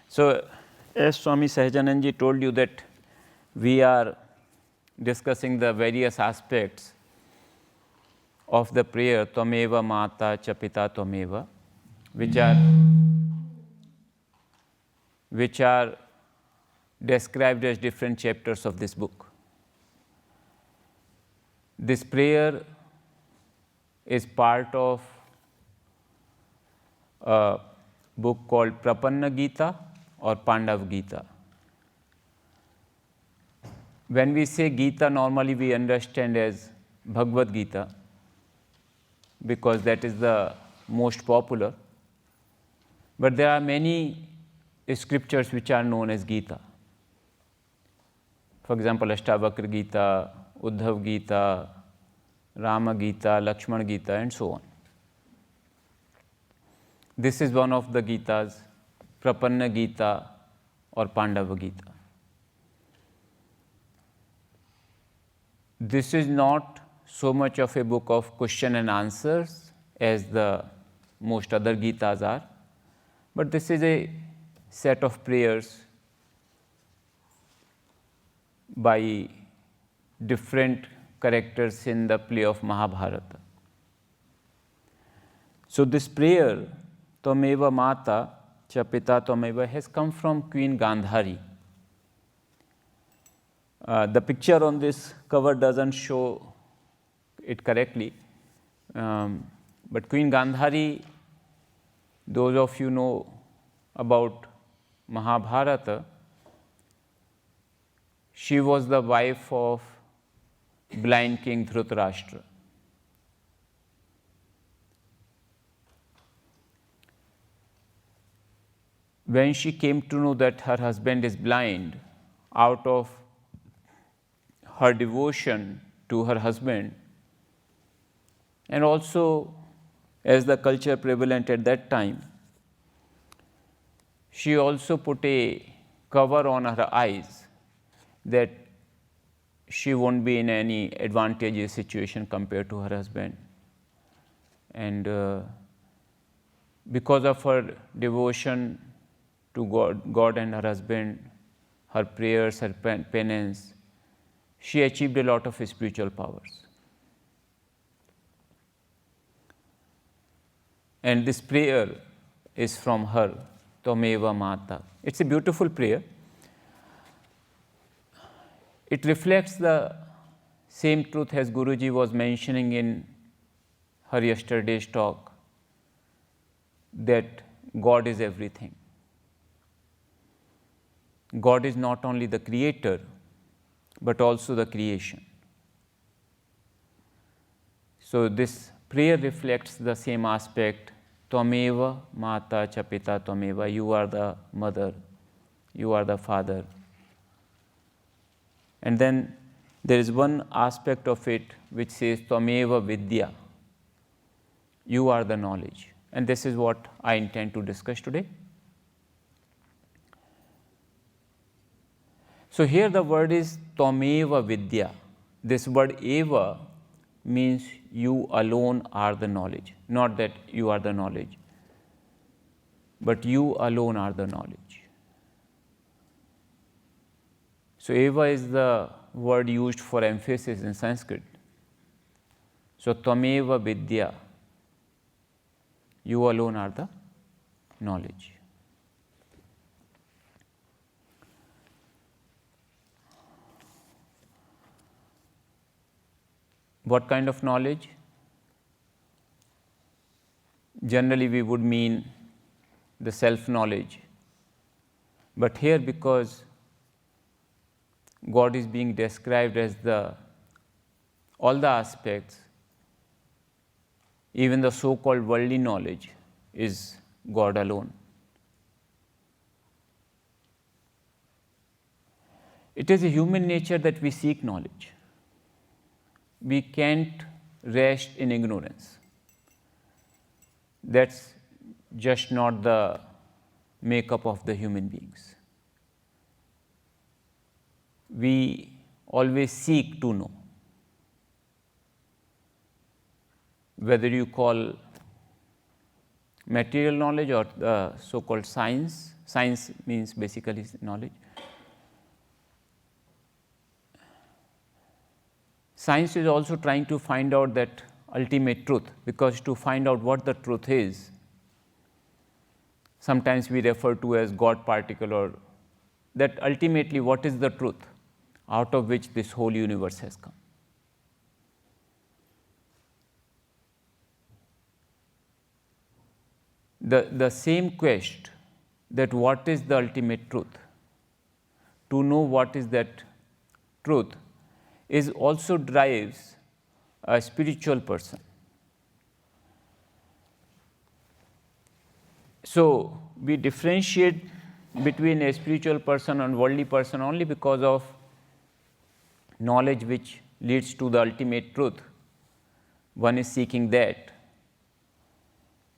So, as Swami Sahajanandji told you that we are discussing the various aspects of the prayer Tvameva Mata Cha Pita Tvameva, which are described as different chapters of this book. This prayer is part of a book called Prapanna Gita or Pandava Gita. When we say Gita, normally we understand as Bhagavad Gita because that is the most popular. But there are many scriptures which are known as Gita. For example, Ashtavakra Gita, Uddhav Gita, Rama Gita, Lakshmana Gita, and so on. This is one of the Gitas, Prapanna Gita or Pandava Gita. This is not so much of a book of question and answers as the most other Gitas are, but this is a set of prayers by different characters in the play of Mahabharata. So this prayer, Tvameva Mata Cha Pita Tvameva, has come from Queen Gandhari. The picture on this cover doesn't show it correctly, but Queen Gandhari, those of you know about Mahabharata, she was the wife of blind king Dhritarashtra. When she came to know that her husband is blind, out of her devotion to her husband, and also as the culture prevalent at that time, she also put a cover on her eyes that she won't be in any advantageous situation compared to her husband. And because of her devotion to God and her husband, her prayers, her penance, she achieved a lot of spiritual powers. And this prayer is from her, Tvameva Mata. It's a beautiful prayer. It reflects the same truth as Guruji was mentioning in her yesterday's talk, that God is everything. God is not only the creator, but also the creation. So this prayer reflects the same aspect, Tvameva Mata Cha Pita Tvameva, you are the mother, you are the father. And then there is one aspect of it which says Tvameva Vidya, you are the knowledge. And this is what I intend to discuss today. So here the word is Tvameva Vidya. This word eva means you alone are the knowledge, not that you are the knowledge, but you alone are the knowledge. So eva is the word used for emphasis in Sanskrit. So Tvameva Vidya, you alone are the knowledge. What kind of knowledge? Generally we would mean the self-knowledge. But here, because God is being described as all the aspects, even the so-called worldly knowledge is God alone. It is a human nature that we seek knowledge. We can't rest in ignorance. That's just not the makeup of the human beings. We always seek to know. Whether you call material knowledge or the so-called science. Science means basically knowledge. Science is also trying to find out that ultimate truth, because to find out what the truth is, sometimes we refer to as God particle, or that ultimately what is the truth out of which this whole universe has come. The same quest, that what is the ultimate truth, to know what is that truth, is also drives a spiritual person. So we differentiate between a spiritual person and worldly person only because of knowledge which leads to the ultimate truth. One is seeking that,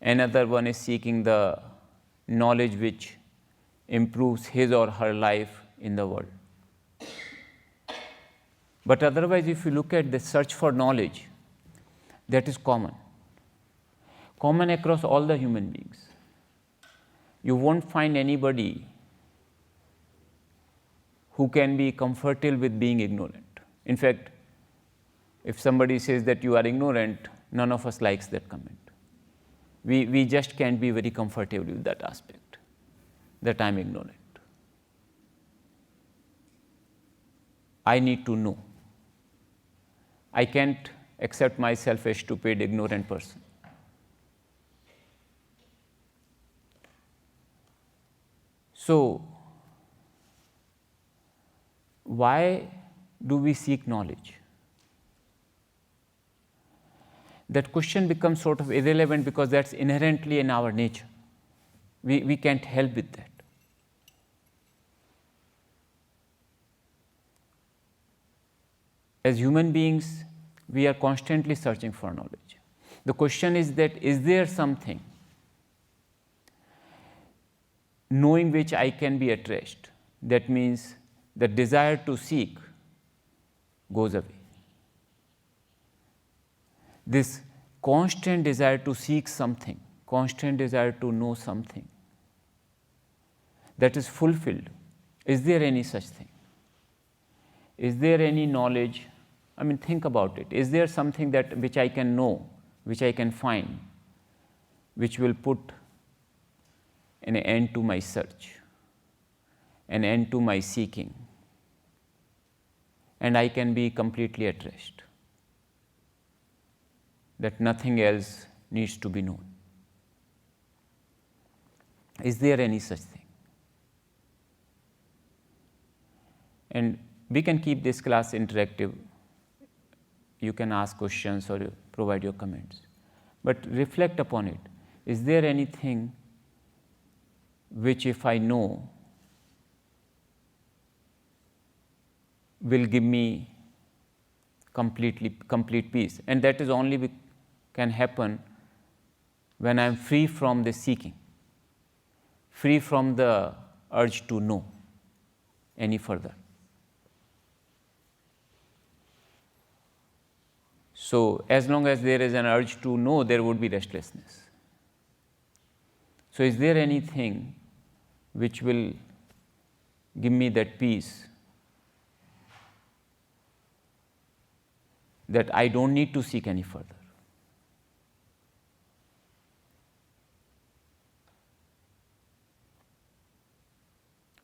another one is seeking the knowledge which improves his or her life in the world. But otherwise, if you look at the search for knowledge, that is common across all the human beings. You won't find anybody who can be comfortable with being ignorant. In fact, if somebody says that you are ignorant, none of us likes that comment. We just can't be very comfortable with that aspect, that I'm ignorant. I need to know. I can't accept myself a stupid, ignorant person. So, why do we seek knowledge? That question becomes sort of irrelevant because that's inherently in our nature. We can't help with that. As human beings, we are constantly searching for knowledge. The question is that, is there something knowing which I can be at rest? That means the desire to seek goes away. This constant desire to seek something, constant desire to know something, that is fulfilled. Is there any such thing? Is there any knowledge? I mean, think about it. Is there something that which I can know, which I can find, which will put an end to my search, an end to my seeking, and I can be completely at rest, that nothing else needs to be known? Is there any such thing? And we can keep this class interactive. You can ask questions or provide your comments. But reflect upon it. Is there anything which, if I know, will give me complete peace? And that is only can happen when I am free from the seeking, free from the urge to know any further. So, as long as there is an urge to know, there would be restlessness. So, is there anything which will give me that peace, that I don't need to seek any further?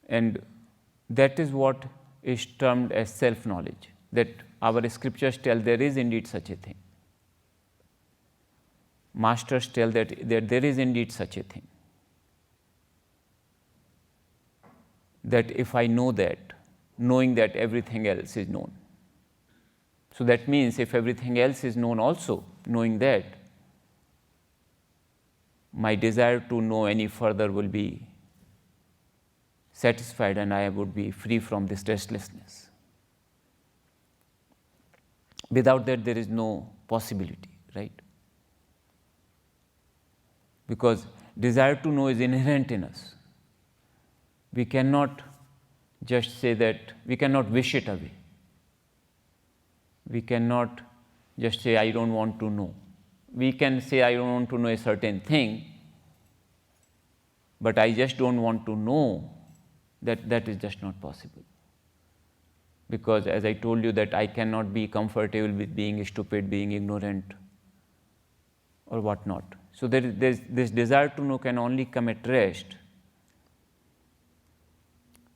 And that is what is termed as self-knowledge, that our scriptures tell there is indeed such a thing. Masters tell that there is indeed such a thing. That if I know that, knowing that everything else is known. So that means if everything else is known also, knowing that, my desire to know any further will be satisfied and I would be free from this restlessness. Without that, there is no possibility, right? Because desire to know is inherent in us. We cannot just say that, we cannot wish it away. We cannot just say, I don't want to know. We can say, I don't want to know a certain thing, but I just don't want to know, that is just not possible. Because as I told you that I cannot be comfortable with being stupid, being ignorant or whatnot. So there's this desire to know can only come at rest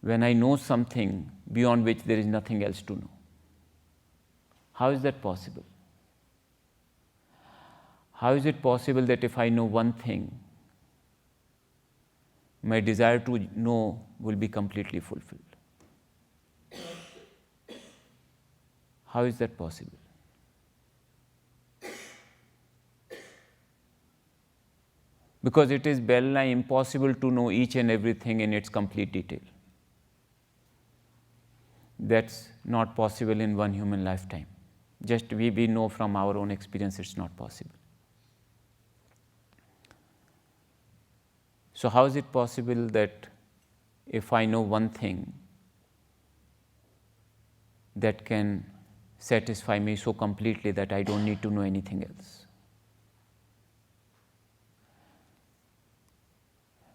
when I know something beyond which there is nothing else to know. How is that possible? How is it possible that if I know one thing, my desire to know will be completely fulfilled? How is that possible? Because it is well-nigh impossible to know each and everything in its complete detail. That's not possible in one human lifetime. Just we know from our own experience it's not possible. So how is it possible that if I know one thing that can satisfy me so completely that I don't need to know anything else?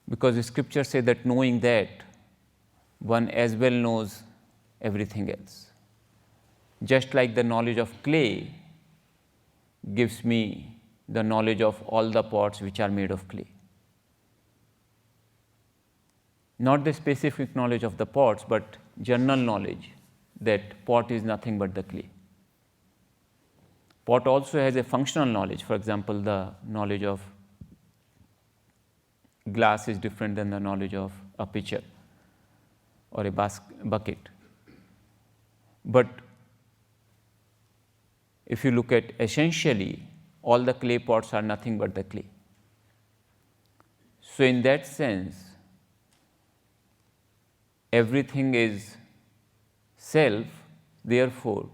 Because the scriptures say that knowing that, one as well knows everything else. Just like the knowledge of clay gives me the knowledge of all the pots which are made of clay. Not the specific knowledge of the pots, but general knowledge that pot is nothing but the clay. Pot also has a functional knowledge. For example, the knowledge of glass is different than the knowledge of a pitcher or a bucket. But if you look at essentially, all the clay pots are nothing but the clay. So in that sense, everything is self, therefore,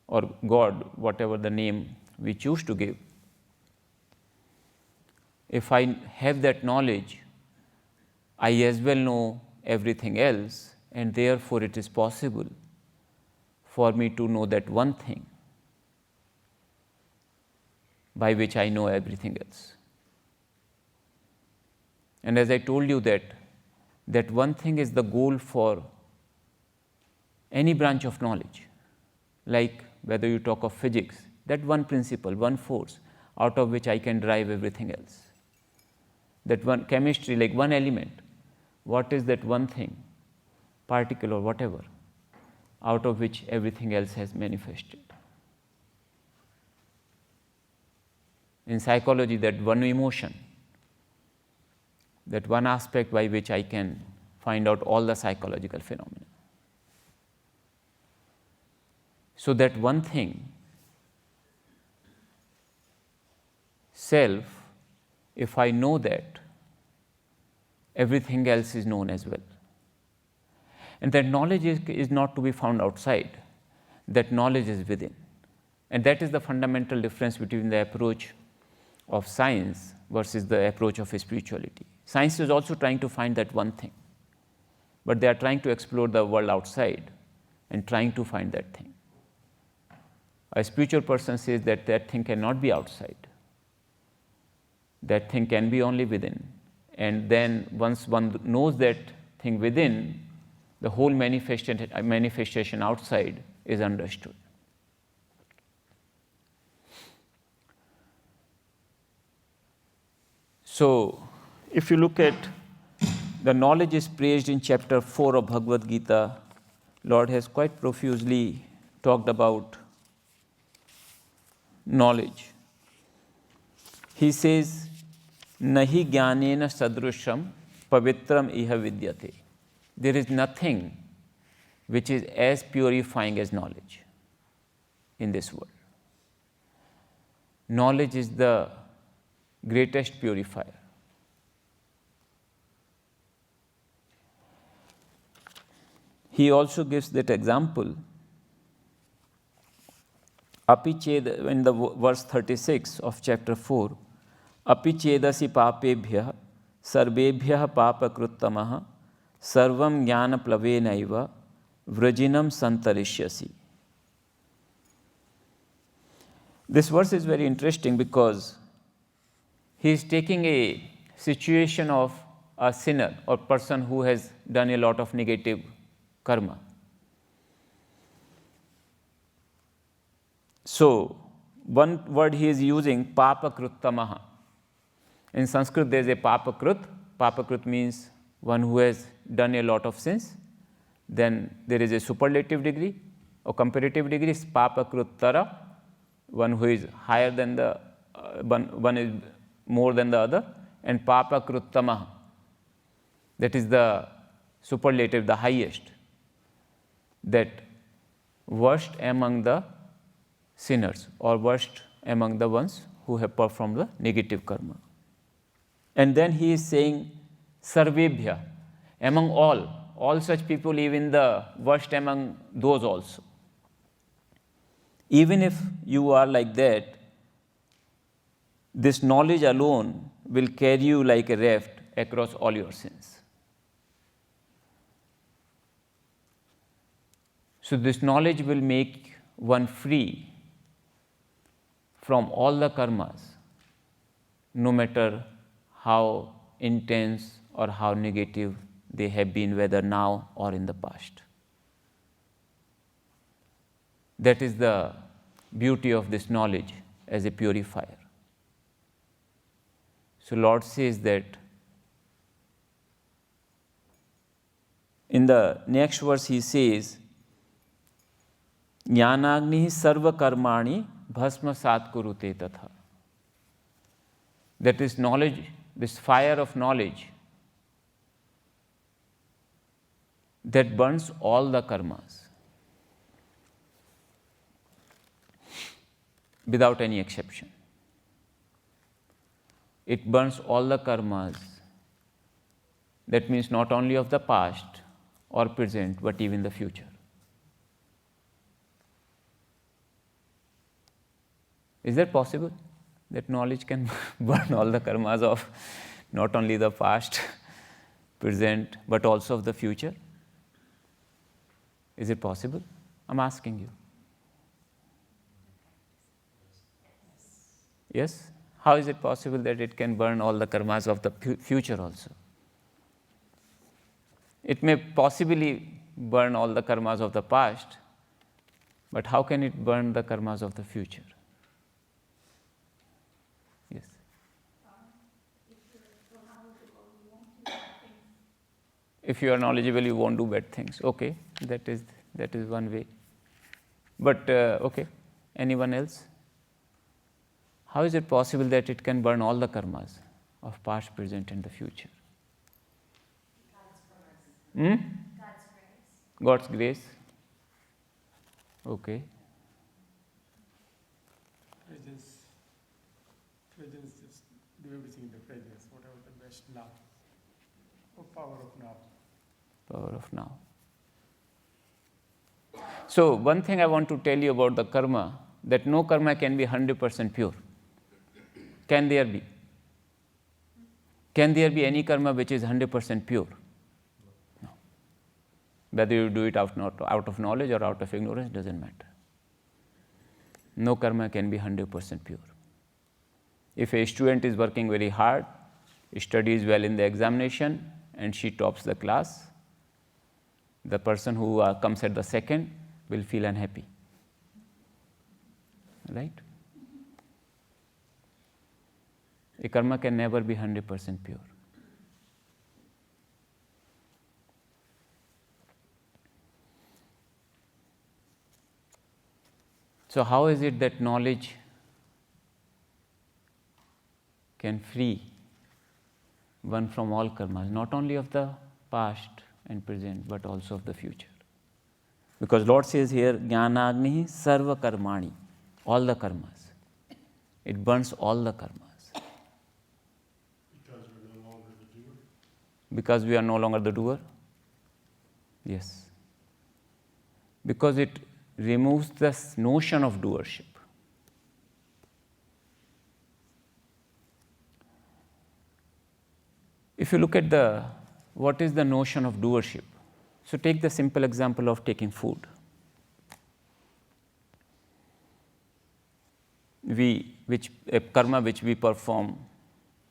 or God, whatever the name we choose to give. If I have that knowledge, I as well know everything else, and therefore it is possible for me to know that one thing by which I know everything else. And as I told you that one thing is the goal for any branch of knowledge, like whether you talk of physics, that one principle, one force, out of which I can derive everything else. That one chemistry, like one element, what is that one thing, particle or whatever, out of which everything else has manifested. In psychology, that one emotion, that one aspect by which I can find out all the psychological phenomena. So that one thing, self, if I know that, everything else is known as well. And that knowledge is not to be found outside, that knowledge is within. And that is the fundamental difference between the approach of science versus the approach of spirituality. Science is also trying to find that one thing, but they are trying to explore the world outside and trying to find that thing. A spiritual person says that that thing cannot be outside. That thing can be only within. And then once one knows that thing within, the whole manifestation outside is understood. So, if you look at the knowledge is praised in chapter 4 of Bhagavad Gita, Lord has quite profusely talked about knowledge. He says, Nahi jnanena sadrusham pavitram iha vidyate. There is nothing which is as purifying as knowledge in this world. Knowledge is the greatest purifier. He also gives that example. Api cheda, in the verse 36 of chapter 4, Api chedasi papebhyah sarvebhyah papakruttamaha sarvam jnana plavenaiva vrajinam santarishyasi. This verse is very interesting because he is taking a situation of a sinner or person who has done a lot of negative karma. So, one word he is using, papakruttamaha. In Sanskrit, there is a papakrut. Papakrut means one who has done a lot of sins. Then there is a superlative degree or comparative degree, is papakruttara, one who is higher than the one is more than the other, and papakruttamaha, that is the superlative, the highest, that worst among the sinners or worst among the ones who have performed the negative karma. And then he is saying sarvebhya, among all such people, even the worst among those also. Even if you are like that, this knowledge alone will carry you like a raft across all your sins. So this knowledge will make one free from all the karmas, no matter how intense or how negative they have been, whether now or in the past. That is the beauty of this knowledge as a purifier. So Lord says that in the next verse he says, Jnanagni sarva karmani bhasma sat kurute tatha. That is knowledge, this fire of knowledge that burns all the karmas without any exception. It burns all the karmas. That means not only of the past or present, but even the future. Is that possible? That knowledge can burn all the karmas of not only the past, present, but also of the future? Is it possible? I'm asking you. Yes? How is it possible that it can burn all the karmas of the future also? It may possibly burn all the karmas of the past, but how can it burn the karmas of the future? Yes. If you are knowledgeable, you won't do bad things. Okay, that is one way. But okay, anyone else? How is it possible that it can burn all the karmas of past, present, and the future? God's grace. God's grace. Okay. Presence, just do everything in the presence, whatever the best now. Or power of now. Power of now. So, one thing I want to tell you about the karma, that no karma can be 100% pure. Can there be? Can there be any karma which is 100% pure? No. Whether you do it out of knowledge or out of ignorance, doesn't matter. No karma can be 100% pure. If a student is working very hard, studies well in the examination, and she tops the class, the person who comes at the second will feel unhappy. Right? A karma can never be 100% pure. So how is it that knowledge can free one from all karmas, not only of the past and present, but also of the future? Because Lord says here, Jnanagni sarva karmani, all the karmas. It burns all the karmas. Because we are no longer the doer? Yes. Because it removes the notion of doership. If you look at what is the notion of doership? So take the simple example of taking food. A karma which we perform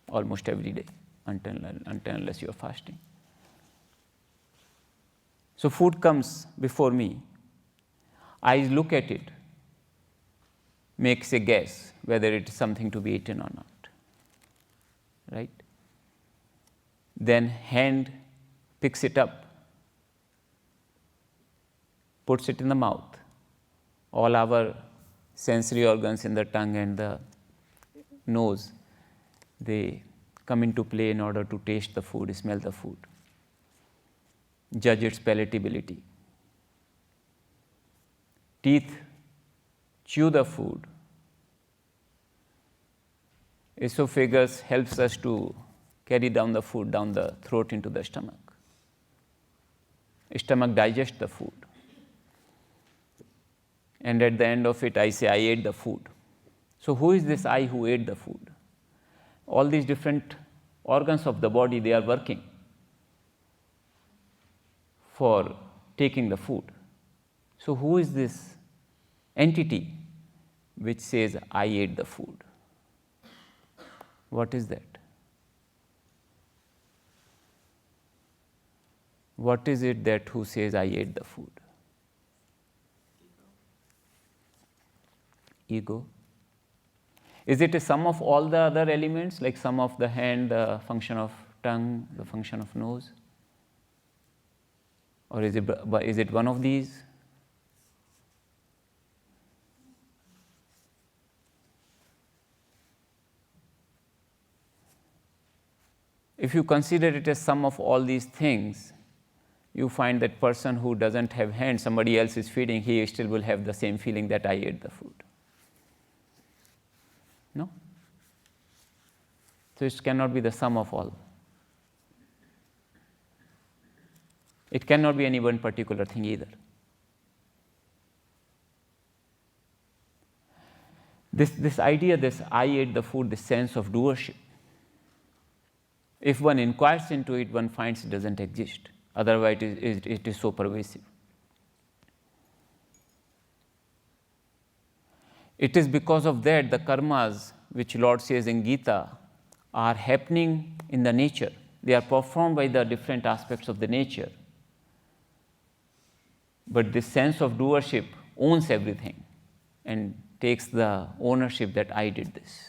almost every day, until unless you are fasting. So food comes before me. I look at it, makes a guess whether it is something to be eaten or not. Right? Then hand picks it up, puts it in the mouth. All our sensory organs in the tongue and the nose, they come into play in order to taste the food, smell the food, judge its palatability. Teeth chew the food. Esophagus helps us to carry down the food down the throat into the stomach. Stomach digests the food. And at the end of it, I say, I ate the food. So who is this I who ate the food? All these different organs of the body, they are working for taking the food. So who is this entity which says, I ate the food? What is that? What is it that who says, I ate the food? Ego. Is it a sum of all the other elements, like sum of the hand, the function of tongue, the function of nose? Or is it one of these? If you consider it as sum of all these things, you find that person who doesn't have hands, somebody else is feeding, he still will have the same feeling that I ate the food. No? So it cannot be the sum of all. It cannot be any one particular thing either. This idea, this I ate the food, this sense of doership, if one inquires into it, one finds it doesn't exist. Otherwise, it is so pervasive. It is because of that the karmas, which Lord says in Gita, are happening in the nature. They are performed by the different aspects of the nature. But this sense of doership owns everything and takes the ownership that I did this.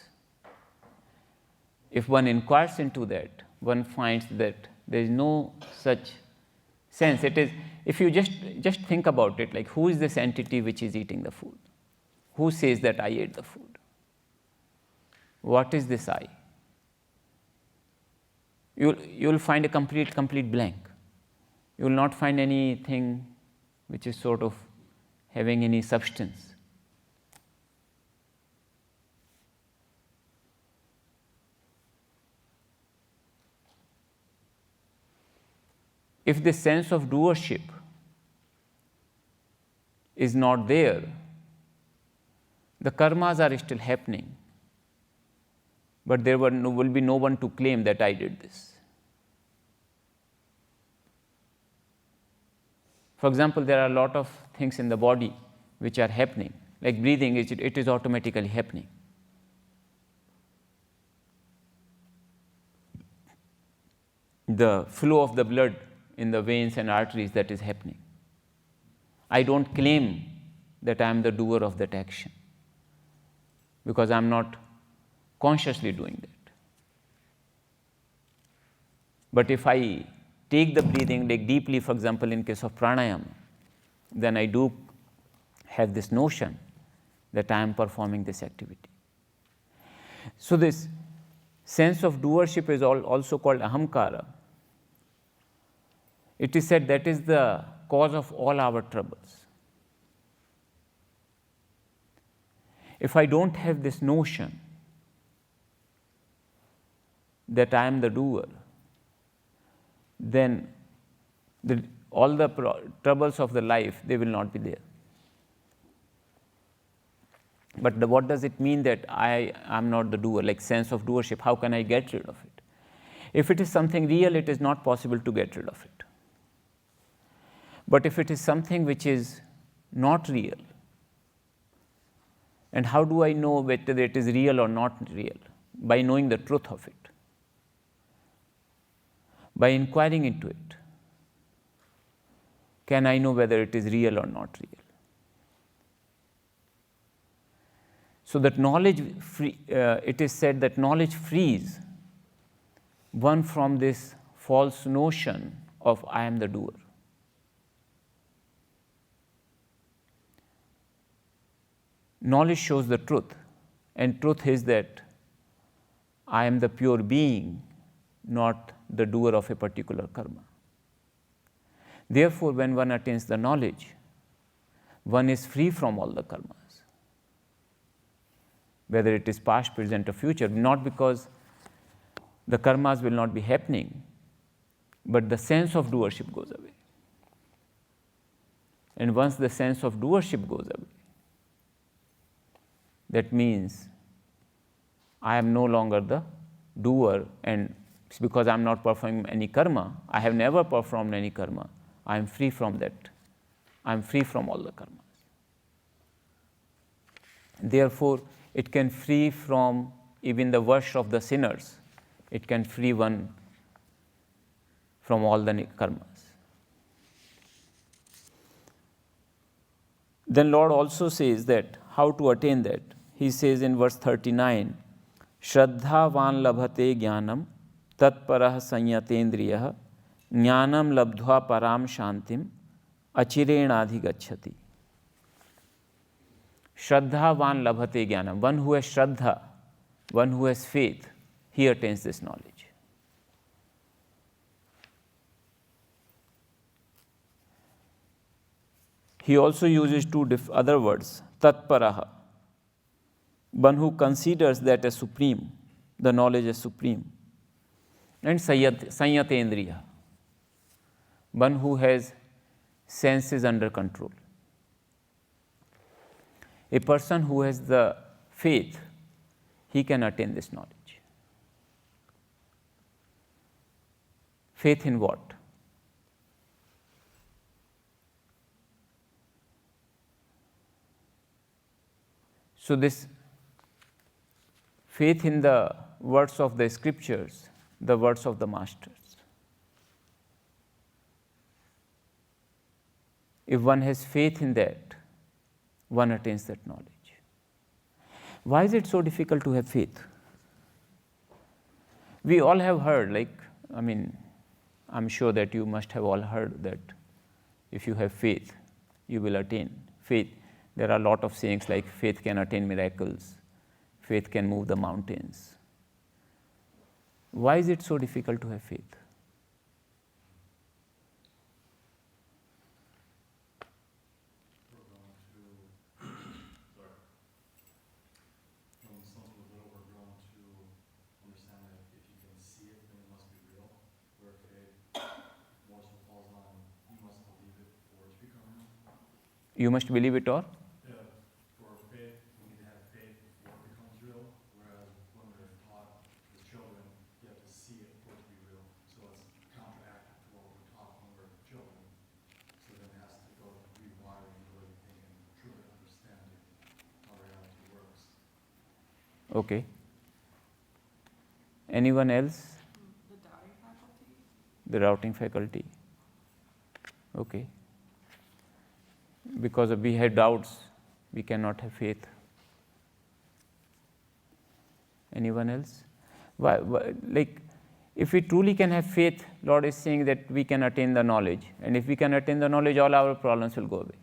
If one inquires into that, one finds that there is no such sense. It is, if you just think about it, like who is this entity which is eating the food? Who says that I ate the food? What is this I? You'll find a complete blank. You will not find anything which is sort of having any substance. If the sense of doership is not there, the karmas are still happening, but there will be no one to claim that I did this. For example, there are a lot of things in the body which are happening, like breathing, it is automatically happening. The flow of the blood in the veins and arteries, that is happening. I don't claim that I am the doer of that action because I am not consciously doing that. But if I take the breathing like deeply, for example, in case of pranayama, then I do have this notion that I am performing this activity. So this sense of doership is also called ahamkara. It is said that is the cause of all our troubles. If I don't have this notion that I am the doer, then all the troubles of the life, they will not be there. But what does it mean that I am not the doer, like sense of doership? How can I get rid of it? If it is something real, it is not possible to get rid of it. But if it is something which is not real, and how do I know whether it is real or not real? By knowing the truth of it. by inquiring into it, can I know whether it is real or not real. So that it is said that knowledge frees one from this false notion of I am the doer. Knowledge shows the truth, and truth is that I am the pure being, not the doer of a particular karma. Therefore, when one attains the knowledge, one is free from all the karmas, whether it is past, present, or future, not because the karmas will not be happening, but the sense of doership goes away. And once the sense of doership goes away, that means I am no longer the doer, and because I am not performing any karma, I have never performed any karma, I am free from that. I am free from all the karmas. Therefore, it can free from even the worst of the sinners. It can free one from all the karmas. Then Lord also says that how to attain that. He says in verse 39, Shraddhavan labhate jnanam tatparah sanyatendriyah jnanam labdhva param shantim achirenadhi gacchati. Shraddhavan labhate jnanam. One who has shraddha, one who has faith, he attains this knowledge. He also uses two other words, tatparaha. One who considers that as supreme, the knowledge as supreme. And sanyatendriya. One who has senses under control. A person who has the faith, he can attain this knowledge. Faith in what? So this faith in the words of the scriptures, the words of the masters. If one has faith in that, one attains that knowledge. Why is it so difficult to have faith? We all have heard, I'm sure that you must have all heard that if you have faith, you will attain faith. There are a lot of sayings like faith can attain miracles, faith can move the mountains. Why is it so difficult to have faith? When some people little were grown to understand that if you can see it, then it must be real. Where faith, morsel falls on, you must believe it for it to become real. You must believe it or? For faith, we need to have faith before it becomes real. Whereas when we're taught as children, you have to see it for it to be real. So it's counteractive to what we're taught when we're children. So then it has to go rewiring the way we think and truly understanding how reality works. Okay. Anyone else? The doubting faculty. The doubting faculty. Okay. Because we had doubts, we cannot have faith. Anyone else? Why, if we truly can have faith, Lord is saying that we can attain the knowledge. And if we can attain the knowledge, all our problems will go away.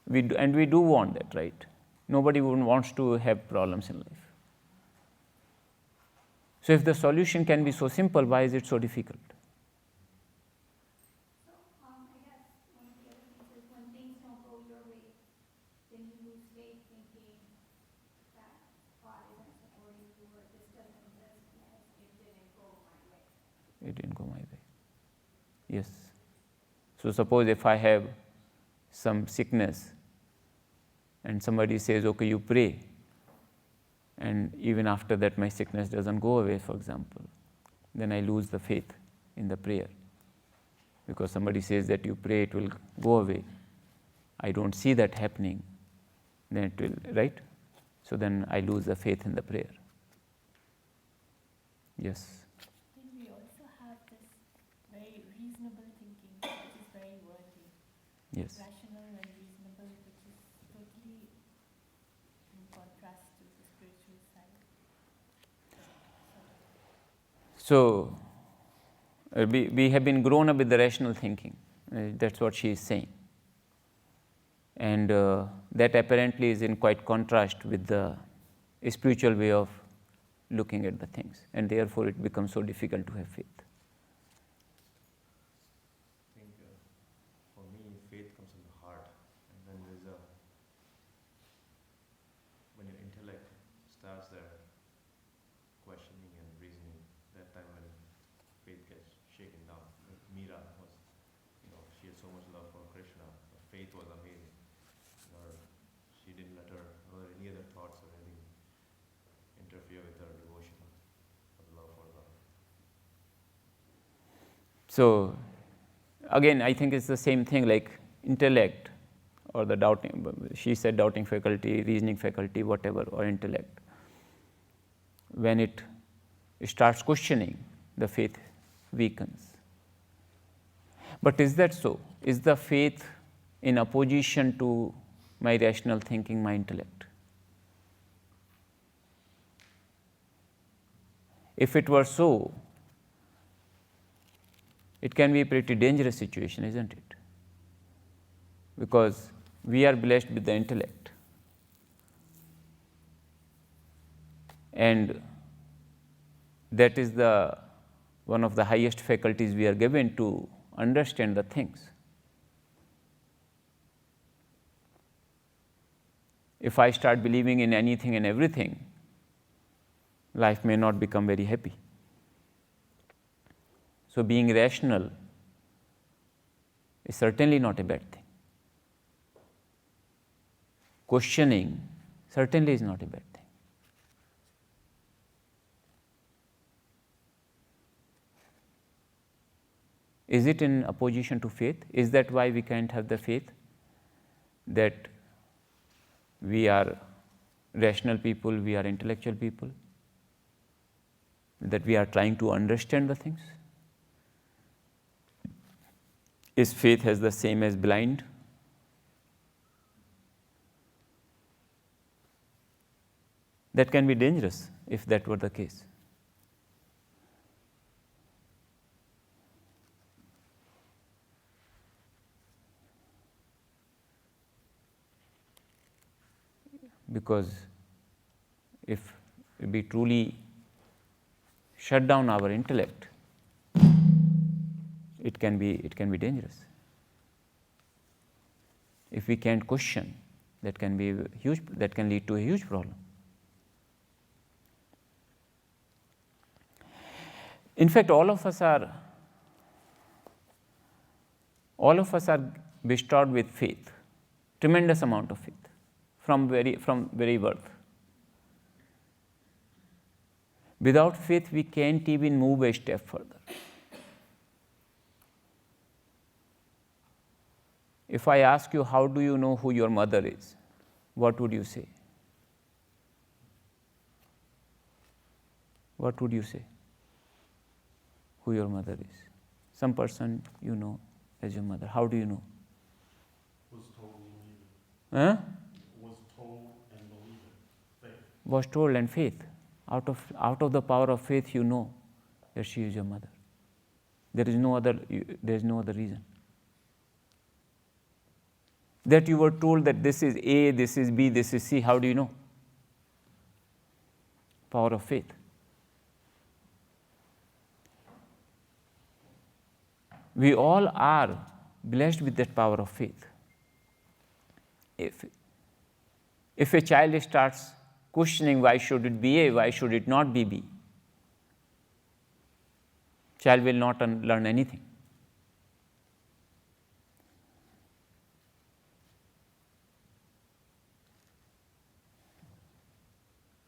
We do want that, right? Nobody wants to have problems in life. So if the solution can be so simple, why is it so difficult? I guess one of the other things is when things don't go your way, then you lose faith thinking that God isn't supporting you or this doesn't exist because it didn't go my way. It didn't go my way. Yes. So suppose if I have some sickness and somebody says, okay, you pray, and even after that my sickness doesn't go away, for example, then I lose the faith in the prayer. Because somebody says that you pray, it will go away. I don't see that happening, then it will, right? So then I lose the faith in the prayer. Yes. Then we also have the very reasonable thinking, which is very worthy. Yes. Rational and reasonable, which is totally in contrast to the spiritual side. So, we have been grown up with the rational thinking. That's what she is saying. And that apparently is in quite contrast with the spiritual way of looking at the things. And therefore, it becomes so difficult to have faith. I think for me, faith comes in the heart, and then when your intellect starts there, questioning and reasoning, that time when faith gets shaken down. Like Meera was, she had so much love for Krishna, her faith was amazing. She didn't let any other thoughts or anything interfere with her devotion or love for love. So, again, I think it's the same thing like intellect or the doubting, she said doubting faculty, reasoning faculty, whatever, or intellect. When it starts questioning, the faith weakens. But is that so? Is the faith in opposition to my rational thinking, my intellect? If it were so, it can be a pretty dangerous situation, isn't it? Because we are blessed with the intellect. And that is one of the highest faculties we are given to understand the things. If I start believing in anything and everything, life may not become very happy. So being rational is certainly not a bad thing. Questioning certainly is not a bad thing. Is it in opposition to faith? Is that why we can't have the faith that we are rational people, we are intellectual people, that we are trying to understand the things? Is faith as the same as blind? That can be dangerous if that were the case. Because if we truly shut down our intellect, it can be dangerous. If we can't question, that can lead to a huge problem. In fact, all of us are bestowed with faith, tremendous amount of faith from very birth. Without faith, we can't even move a step further. If I ask you, how do you know who your mother is? What would you say? What would you say? Who your mother is? Some person you know as your mother. How do you know? Was told and believed. Huh? Was told and believed. Faith. Was told and faith. Out of the power of faith, you know that she is your mother. There is no other reason. That you were told that this is A, this is B, this is C. How do you know? Power of faith. We all are blessed with that power of faith. If a child starts questioning why should it be A, why should it not be B, child will not learn anything.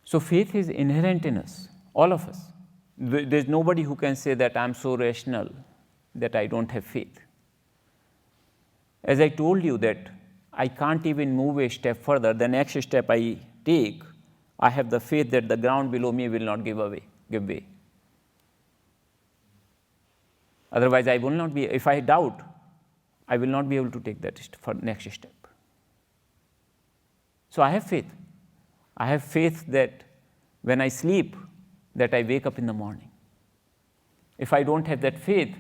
So faith is inherent in us, all of us. There's nobody who can say that I'm so rational that I don't have faith. As I told you that I can't even move a step further, the next step I take, I have the faith that the ground below me will not give way. Otherwise, I will not be, if I doubt, I will not be able to take that next step. So I have faith. I have faith that when I sleep, that I wake up in the morning. If I don't have that faith,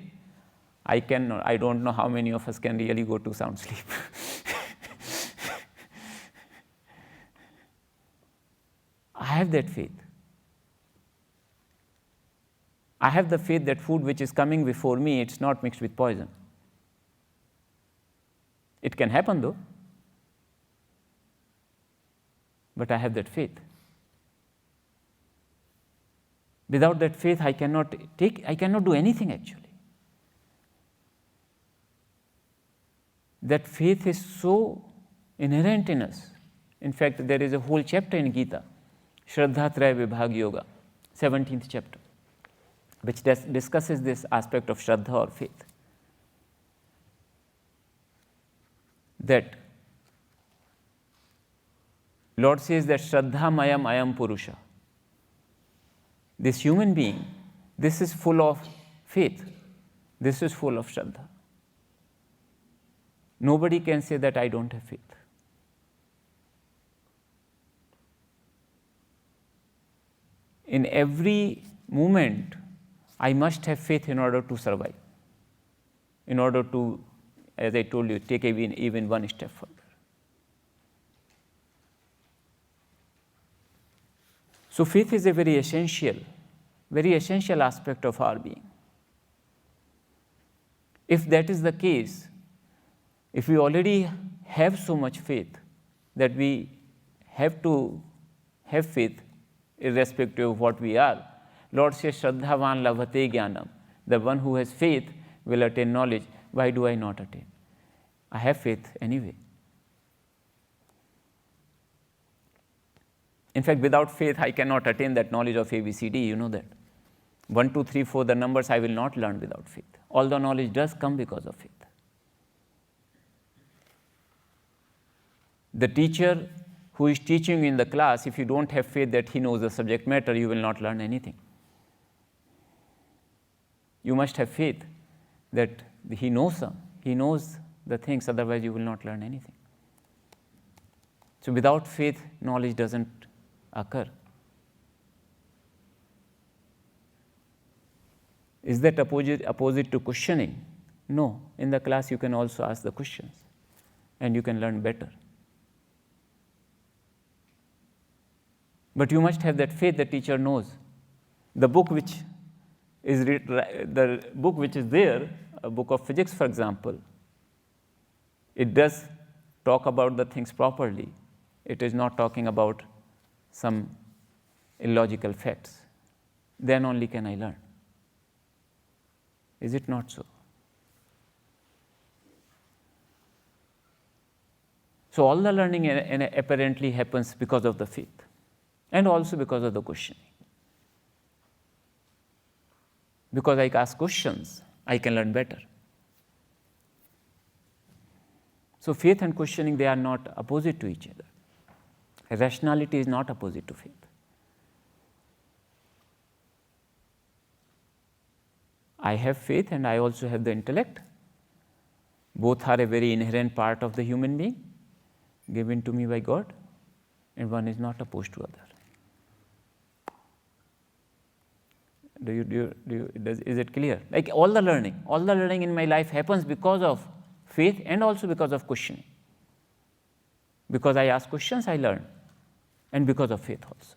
I don't know how many of us can really go to sound sleep. I have that faith. I have the faith that food which is coming before me, it's not mixed with poison. It can happen though, but I have that faith. Without that faith, I cannot do anything actually. That faith is so inherent in us. In fact, there is a whole chapter in Gita, Shraddha Traya Vibhag Yoga, 17th chapter, which discusses this aspect of Shraddha or faith. That Lord says that Shraddha Mayam Ayam Purusha. This human being, this is full of faith. This is full of Shraddha. Nobody can say that I don't have faith. In every moment, I must have faith in order to survive, in order to, as I told you, take even one step further. So faith is a very essential aspect of our being. If that is the case, if we already have so much faith that we have to have faith irrespective of what we are, Lord says, Shraddhavan labhate jnanam. The one who has faith will attain knowledge. Why do I not attain? I have faith anyway. In fact, without faith, I cannot attain that knowledge of ABCD, you know that. 1, 2, 3, 4, the numbers I will not learn without faith. All the knowledge does come because of faith. The teacher who is teaching you in the class, if you don't have faith that he knows the subject matter, you will not learn anything. You must have faith that he knows the things, otherwise you will not learn anything. So without faith, knowledge doesn't occur. Is that opposite to questioning? No. In the class, you can also ask the questions and you can learn better. But you must have that faith the teacher knows. The book which is there, a book of physics, for example, it does talk about the things properly. It is not talking about some illogical facts. Then only can I learn. Is it not so? So all the learning apparently happens because of the faith and also because of the questioning. Because I ask questions, I can learn better. So faith and questioning, they are not opposite to each other. Rationality is not opposite to faith. I have faith and I also have the intellect. Both are a very inherent part of the human being, given to me by God, and one is not opposed to other. Is it clear? Like all the learning in my life happens because of faith and also because of questioning. Because I ask questions, I learn, and because of faith also.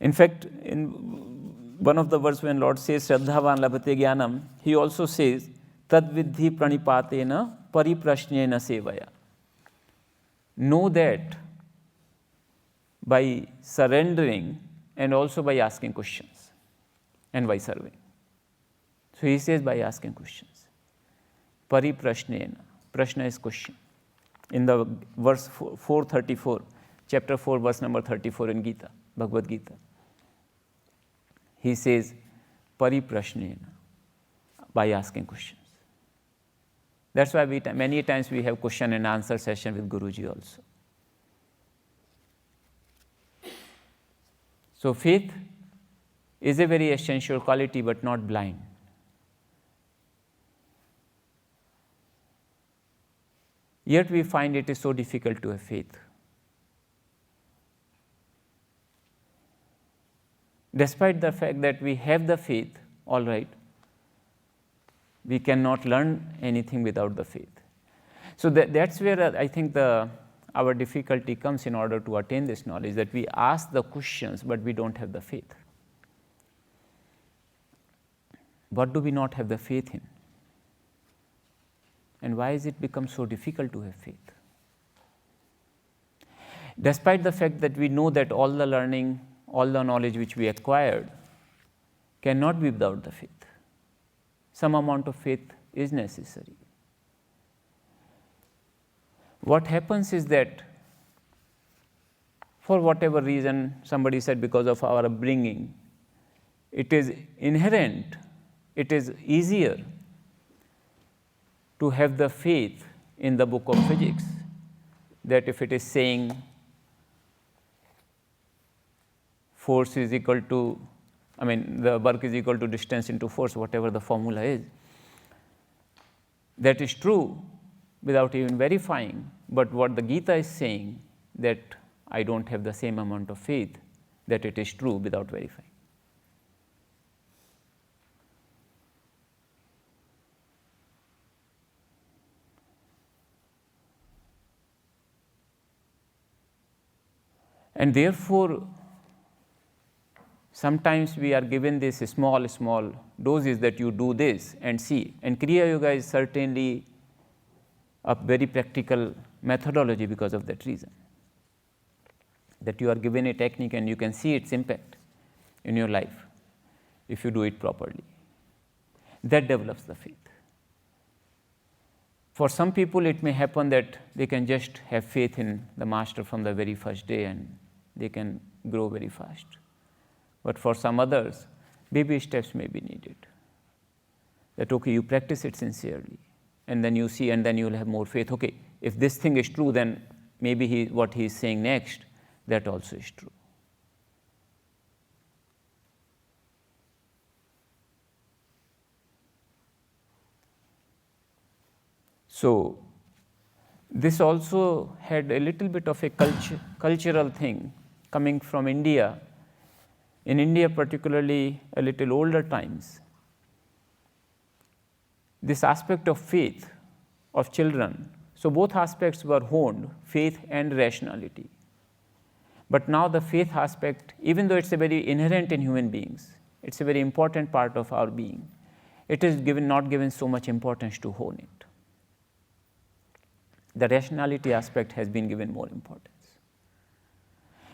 In fact, in one of the verses when Lord says, Shraddhavan labhate jnanam, he also says, Tad vidhi pranipatena pariprashnena sevaya. Know that by surrendering and also by asking questions and by serving. So he says by asking questions. Pariprashnena. Prashna is question. In the verse 434, chapter 4, verse number 34 in Gita, Bhagavad Gita, he says, Pariprashnena, by asking questions. That's why many times we have question and answer session with Guruji also. So faith is a very essential quality, but not blind. Yet we find it is so difficult to have faith. Despite the fact that we have the faith, all right, we cannot learn anything without the faith. So that's where I think our difficulty comes in order to attain this knowledge, that we ask the questions, but we don't have the faith. What do we not have the faith in? And why has it become so difficult to have faith? Despite the fact that we know that all the learning, all the knowledge which we acquired cannot be without the faith. Some amount of faith is necessary. What happens is that, for whatever reason, somebody said because of our upbringing, it is inherent, it is easier to have the faith in the book of physics, that if it is saying force is equal to, the work is equal to distance into force, whatever the formula is, that is true without even verifying. But what the Gita is saying, that I don't have the same amount of faith that it is true without verifying. And therefore, sometimes we are given this small doses that you do this and see. And Kriya Yoga is certainly a very practical methodology because of that reason. That you are given a technique and you can see its impact in your life if you do it properly. That develops the faith. For some people, it may happen that they can just have faith in the master from the very first day and they can grow very fast. But for some others, baby steps may be needed. That, okay, you practice it sincerely, and then you see, and then you will have more faith. Okay, if this thing is true, then maybe what he is saying next, that also is true. So, this also had a little bit of a cultural thing coming from India. In India, particularly a little older times, this aspect of faith of children, so both aspects were honed, faith and rationality. But now the faith aspect, even though it's a very inherent in human beings, it's a very important part of our being, it is not given so much importance to hone it. The rationality aspect has been given more importance.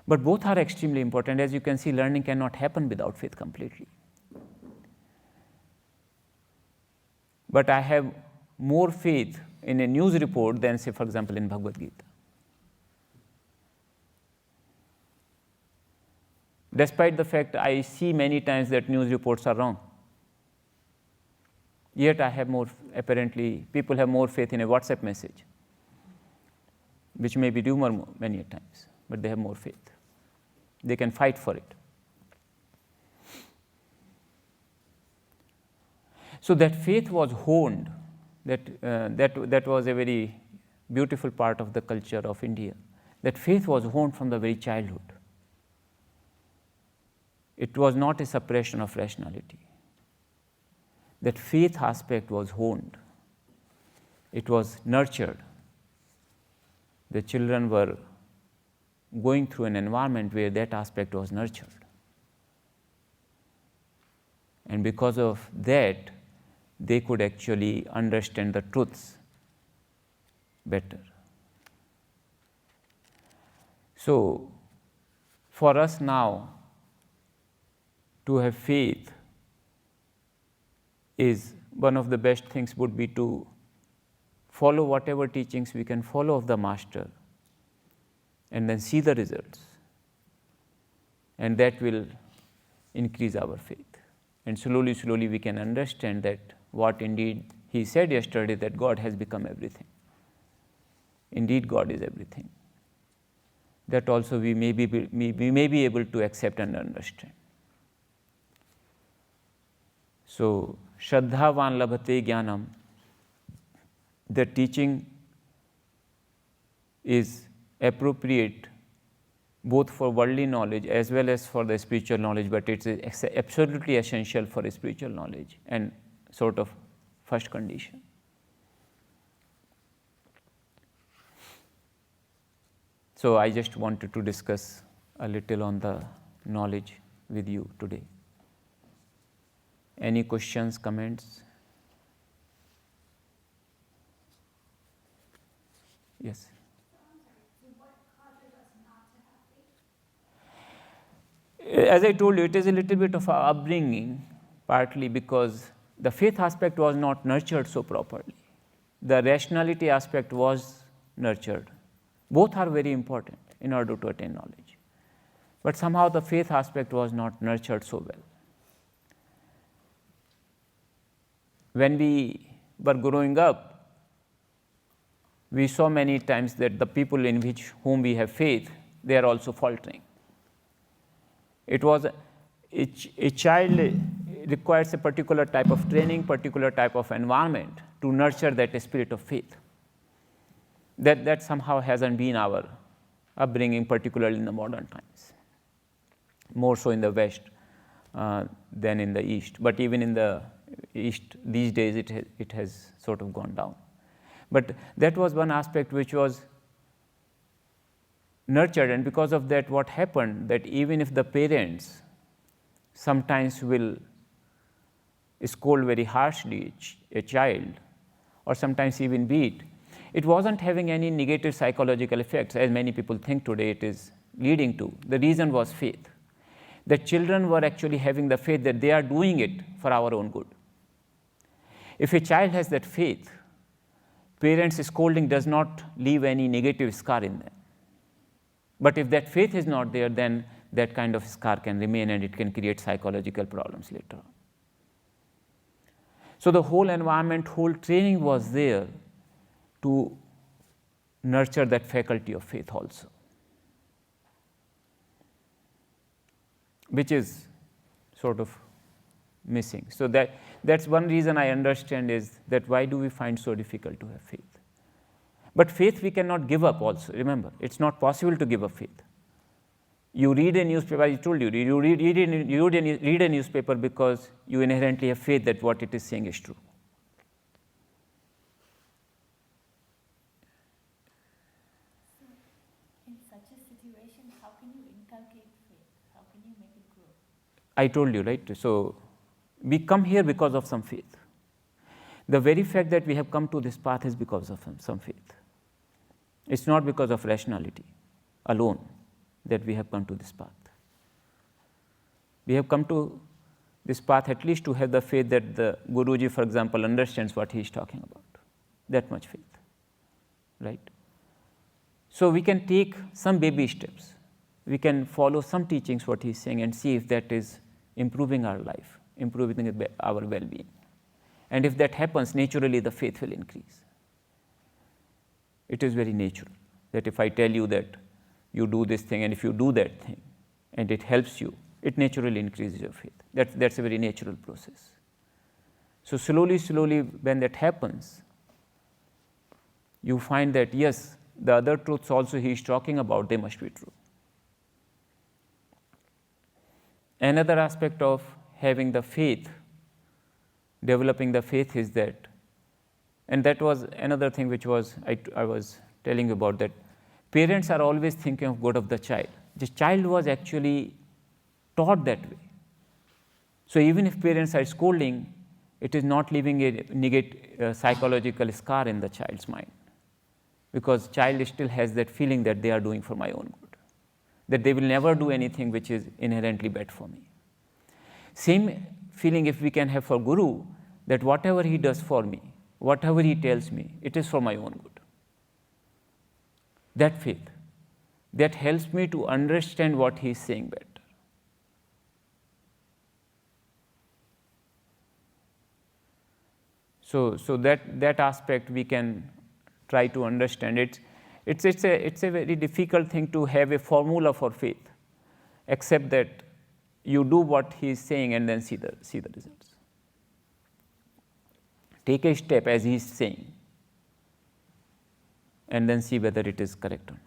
But both are extremely important. As you can see, learning cannot happen without faith completely. But I have more faith in a news report than, say, for example, in Bhagavad Gita. Despite the fact I see many times that news reports are wrong. Yet I have apparently, people have more faith in a WhatsApp message, which may be rumor many times, but they have more faith. They can fight for it. So that faith was honed, that was a very beautiful part of the culture of India. That faith was honed from the very childhood. It was not a suppression of rationality. That faith aspect was honed. It was nurtured. The children were going through an environment where that aspect was nurtured. And because of that, they could actually understand the truths better. So, for us now, to have faith is one of the best things would be to follow whatever teachings we can follow of the master and then see the results. And that will increase our faith. And slowly, slowly we can understand that what indeed he said yesterday, that God has become everything. Indeed, God is everything. that also we may be able to accept and understand. So, Shraddhavan labhate jnanam, the teaching is appropriate both for worldly knowledge as well as for the spiritual knowledge, but it's absolutely essential for spiritual knowledge and sort of first condition. So I just wanted to discuss a little on the knowledge with you today. Any questions, comments? Yes. As I told you, it is a little bit of our upbringing, partly because the faith aspect was not nurtured so properly. The rationality aspect was nurtured. Both are very important in order to attain knowledge. But somehow the faith aspect was not nurtured so well. When we were growing up, we saw many times that the people in whom we have faith, they are also faltering. It was a child requires a particular type of training, particular type of environment to nurture that spirit of faith. That somehow hasn't been our upbringing, particularly in the modern times. More so in the West than in the East. But even in the East, these days it has sort of gone down. But that was one aspect which was nurtured, and because of that, what happened, that even if the parents sometimes will scold very harshly a child, or sometimes even beat, it wasn't having any negative psychological effects, as many people think today it is leading to. The reason was faith. The children were actually having the faith that they are doing it for our own good. If a child has that faith, parents' scolding does not leave any negative scar in them. But if that faith is not there, then that kind of scar can remain and it can create psychological problems later on. So the whole environment, whole training was there to nurture that faculty of faith also, which is sort of missing. So that's one reason I understand is that why do we find so difficult to have faith? But faith we cannot give up also. Remember, it's not possible to give up faith. You read a newspaper, I told you, you read a newspaper because you inherently have faith that what it is saying is true. So, in such a situation, how can you inculcate faith? How can you make it grow? I told you, right? So, we come here because of some faith. The very fact that we have come to this path is because of some faith. It's not because of rationality alone that we have come to this path. We have come to this path at least to have the faith that the Guruji, for example, understands what he is talking about. That much faith, right? So we can take some baby steps. We can follow some teachings, what he is saying, and see if that is improving our life, improving our well-being. And if that happens, naturally the faith will increase. It is very natural that if I tell you that you do this thing and if you do that thing and it helps you, it naturally increases your faith. That's a very natural process. So slowly, when that happens, you find that yes, the other truths also he is talking about, they must be true. Another aspect of having the faith, developing the faith is that, and that was another thing which was I was telling you about, that parents are always thinking of good of the child. The child was actually taught that way. So even if parents are scolding, it is not leaving a negative psychological scar in the child's mind, because child still has that feeling that they are doing for my own good, that they will never do anything which is inherently bad for me. Same feeling if we can have for Guru, that whatever he does for me, whatever he tells me, it is for my own good. That faith, that helps me to understand what he is saying better. So that aspect we can try to understand it. It's a very difficult thing to have a formula for faith, except that you do what he is saying and then see the results. Take a step as he is saying, and then see whether it is correct or not.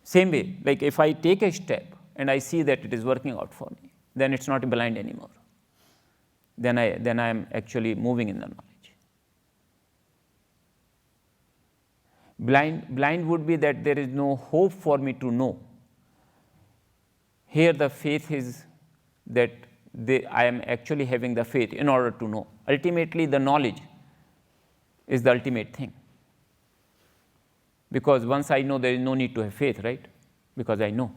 Same way, like if I take a step and I see that it is working out for me, then it's not blind anymore. Then I am actually moving in the knowledge. Blind would be that there is no hope for me to know. Here the faith is that I am actually having the faith in order to know. Ultimately, the knowledge is the ultimate thing. Because once I know, there is no need to have faith, right? Because I know.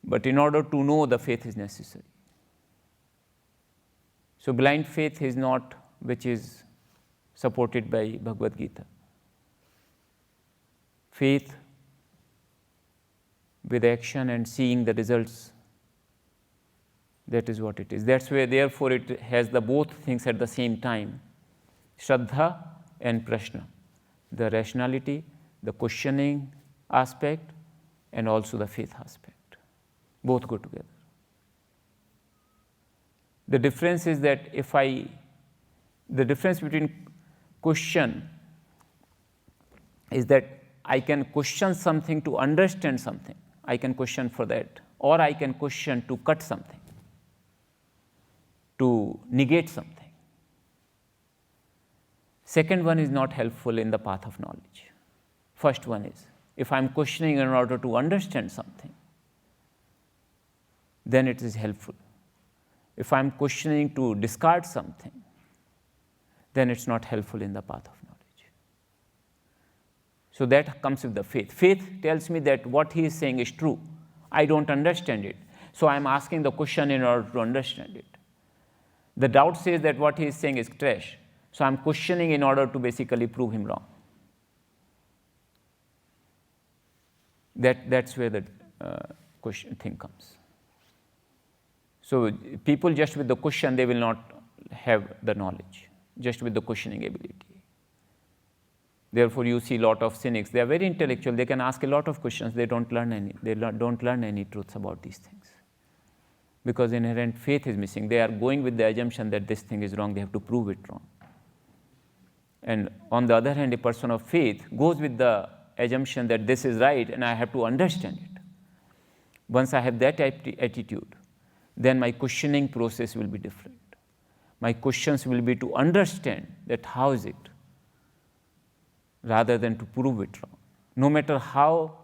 But in order to know, the faith is necessary. So blind faith is not which is supported by Bhagavad Gita. Faith with action and seeing the results, that is what it is. That's where, therefore, it has the both things at the same time, Shraddha and Prashna, the rationality, the questioning aspect, and also the faith aspect. Both go together. The difference is that the difference between question is that I can question something to understand something. I can question for that. Or I can question to cut something, to negate something. Second one is not helpful in the path of knowledge. First one is, if I'm questioning in order to understand something, then it is helpful. If I'm questioning to discard something, then it's not helpful in the path of knowledge. So that comes with the faith. Faith tells me that what he is saying is true. I don't understand it. So I'm asking the question in order to understand it. The doubt says that what he is saying is trash. So I'm questioning in order to basically prove him wrong. That's where the question thing comes. So people just with the question, they will not have the knowledge, just with the questioning ability. Therefore, you see a lot of cynics. They are very intellectual. They can ask a lot of questions. They don't learn any truths about these things, because inherent faith is missing. They are going with the assumption that this thing is wrong. They have to prove it wrong. And on the other hand, a person of faith goes with the assumption that this is right and I have to understand it. Once I have that attitude, then my questioning process will be different. My questions will be to understand that how is it, rather than to prove it wrong, no matter how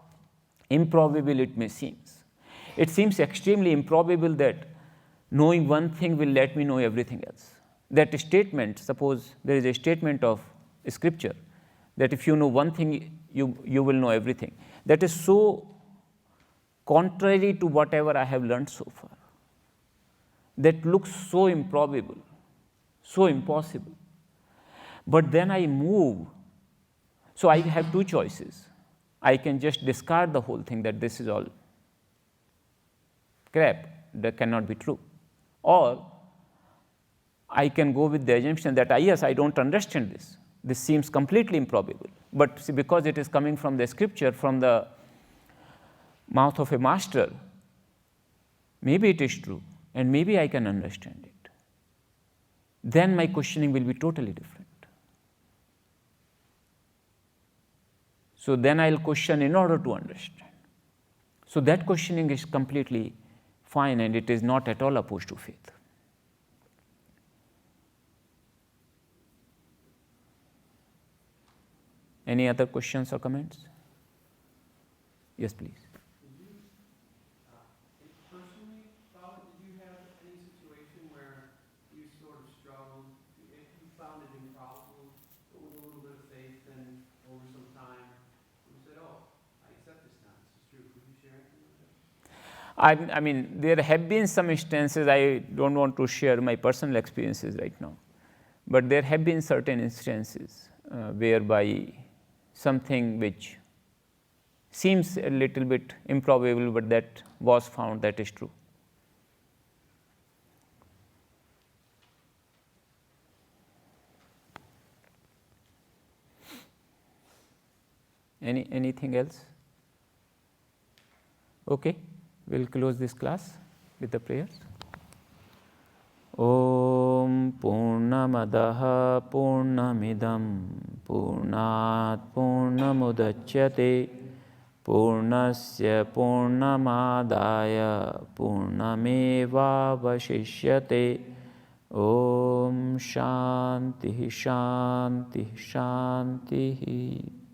improbable it may seem. It seems extremely improbable that knowing one thing will let me know everything else. That statement, suppose there is a statement of scripture that if you know one thing, you will know everything. That is so contrary to whatever I have learned so far. That looks so improbable, so impossible. But then I move. So I have two choices. I can just discard the whole thing, that this is all crap, that cannot be true. Or I can go with the assumption that, yes, I don't understand this. This seems completely improbable. But see, because it is coming from the scripture, from the mouth of a master, maybe it is true, and maybe I can understand it. Then my questioning will be totally different. So then I'll question in order to understand. So that questioning is completely fine, and it is not at all opposed to faith. Any other questions or comments? Yes, please. Personally, Baba, did you have any situation where you sort of struggled, if you found it improbable, but with a little bit of faith, and over some time, you said, oh, I accept this now, this is true. Could you share anything with that? I mean, there have been some instances, I don't want to share my personal experiences right now, but there have been certain instances whereby something which seems a little bit improbable, but that was found that is true. Anything else? Okay, we'll close this class with the prayers. Om Purnamadaha Purnamidam Purnat Purnamudachyate Purnasya Purnamadaya Purnameva Vashishyate. Om Shanti Shanti Shanti.